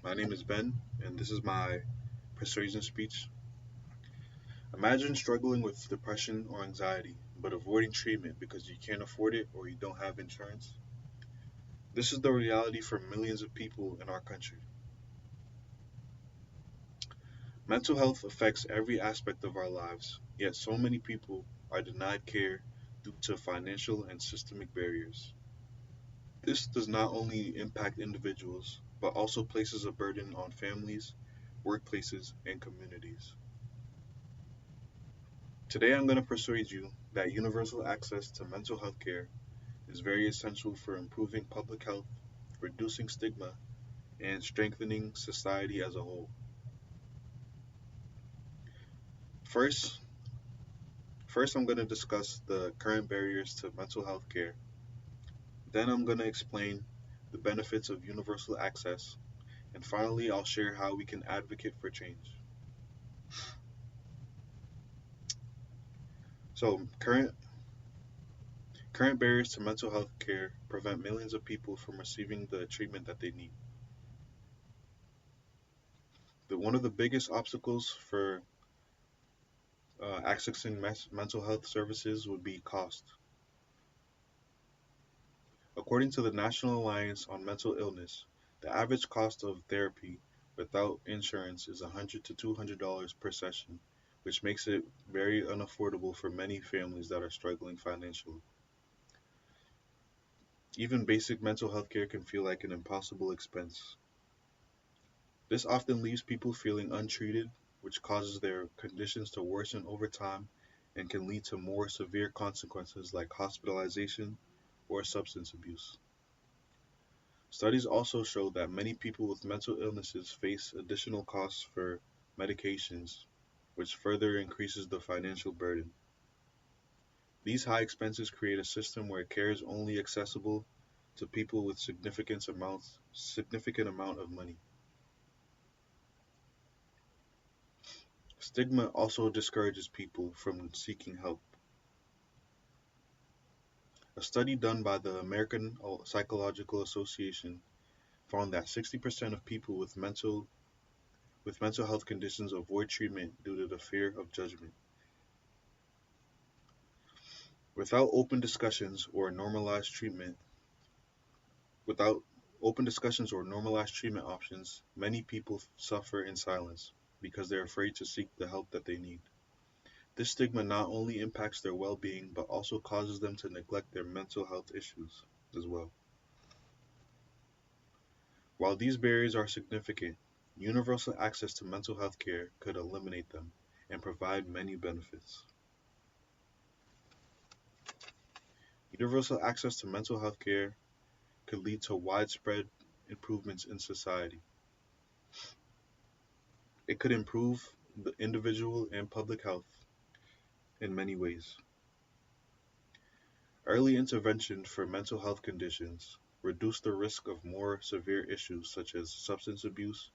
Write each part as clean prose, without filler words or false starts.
My name is Ben, and this is my persuasion speech. Imagine struggling with depression or anxiety, but avoiding treatment because you can't afford it or you don't have insurance. This is the reality for millions of people in our country. Mental health affects every aspect of our lives, yet so many people are denied care due to financial and systemic barriers. This does not only impact individuals, but also places a burden on families, workplaces, and communities. Today I'm going to persuade you that universal access to mental health care is very essential for improving public health, reducing stigma, and strengthening society as a whole. First, first I'm going to discuss the current barriers to mental health care. Then I'm going to explain the benefits of universal access, and finally I'll share how we can advocate for change. So, current barriers to mental health care prevent millions of people from receiving the treatment that they need. One of the biggest obstacles for accessing mental health services would be cost. According to the National Alliance on Mental Illness, the average cost of therapy without insurance is $100 to $200 per session, which makes it very unaffordable for many families that are struggling financially. Even basic mental health care can feel like an impossible expense. This often leaves people feeling untreated, which causes their conditions to worsen over time and can lead to more severe consequences like hospitalization or substance abuse. Studies also show that many people with mental illnesses face additional costs for medications, which further increases the financial burden. These high expenses create a system where care is only accessible to people with significant amount of money. Stigma also discourages people from seeking help. A study done by the American Psychological Association found that 60% of people with mental health conditions avoid treatment due to the fear of judgment. Without open discussions or normalized treatment, without open discussions or normalized treatment options, many people suffer in silence because they're afraid to seek the help that they need. This stigma not only impacts their well-being but also causes them to neglect their mental health issues as well. While these barriers are significant, universal access to mental health care could eliminate them and provide many benefits. Universal access to mental health care could lead to widespread improvements in society. It could improve the individual and public health in many ways. Early intervention for mental health conditions reduce the risk of more severe issues such as substance abuse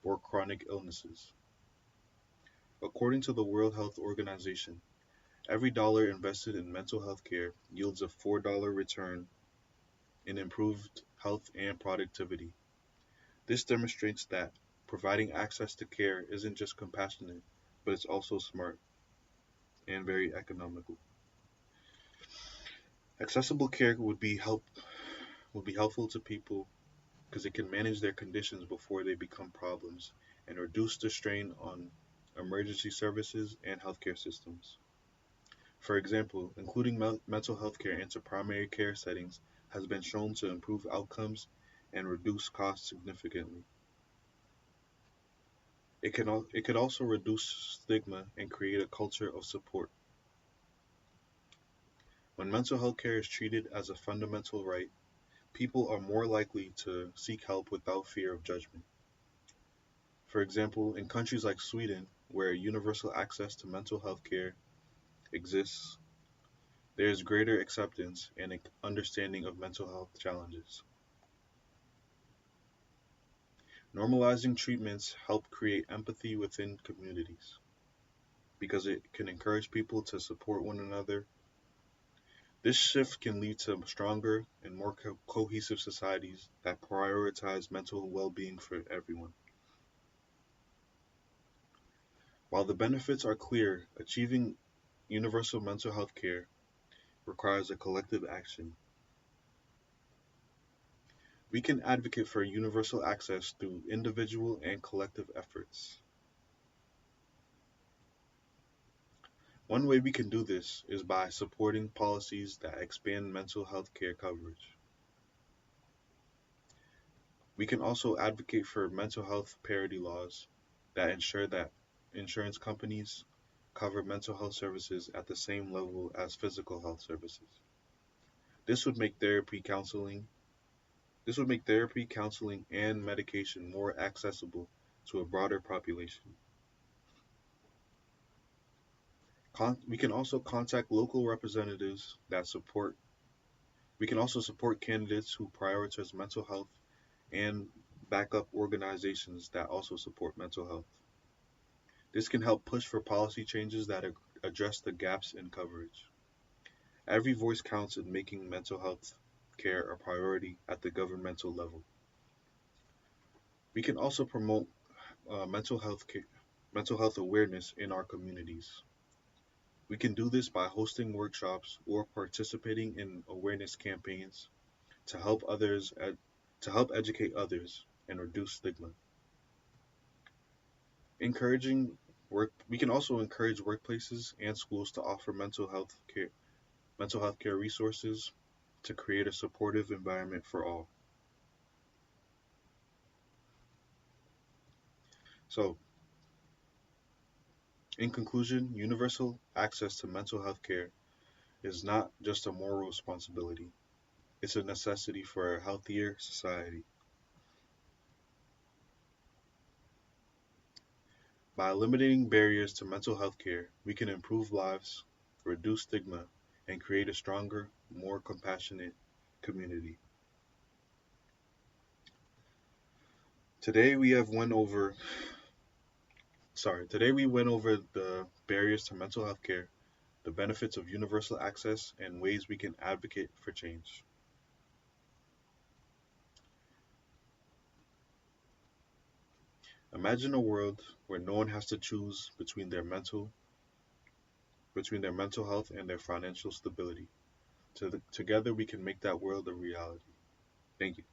or chronic illnesses. According to the World Health Organization, every dollar invested in mental health care yields a $4 return in improved health and productivity. This demonstrates that providing access to care isn't just compassionate, but it's also smart and very economical. Accessible care would be helpful to people because it can manage their conditions before they become problems and reduce the strain on emergency services and healthcare systems. For example, including mental health care into primary care settings has been shown to improve outcomes and reduce costs significantly. It could also reduce stigma and create a culture of support. When mental health care is treated as a fundamental right, people are more likely to seek help without fear of judgment. For example, in countries like Sweden, where universal access to mental health care exists, there is greater acceptance and understanding of mental health challenges. Normalizing treatments help create empathy within communities because it can encourage people to support one another. This shift can lead to stronger and more cohesive societies that prioritize mental well being for everyone. While the benefits are clear, achieving universal mental health care requires a collective action. We can advocate for universal access through individual and collective efforts. One way we can do this is by supporting policies that expand mental health care coverage. We can also advocate for mental health parity laws that ensure that insurance companies cover mental health services at the same level as physical health services. This would make therapy counseling and medication more accessible to a broader population. We can also contact local representatives that support. We can also support candidates who prioritize mental health and back up organizations that also support mental health. This can help push for policy changes that address the gaps in coverage. Every voice counts in making mental health care a priority at the governmental level. We can also promote mental health awareness in our communities. We can do this by hosting workshops or participating in awareness campaigns to help educate others and reduce stigma. Encouraging we can also encourage workplaces and schools to offer mental health care resources to create a supportive environment for all. So, in conclusion, universal access to mental health care is not just a moral responsibility, it's a necessity for a healthier society. By eliminating barriers to mental health care, we can improve lives, reduce stigma, and create a stronger, more compassionate community. Today we have went over Today we went over the barriers to mental health care, the benefits of universal access, and ways we can advocate for change. Imagine a world where no one has to choose between their mental health and their financial stability. Together we can make that world a reality. Thank you.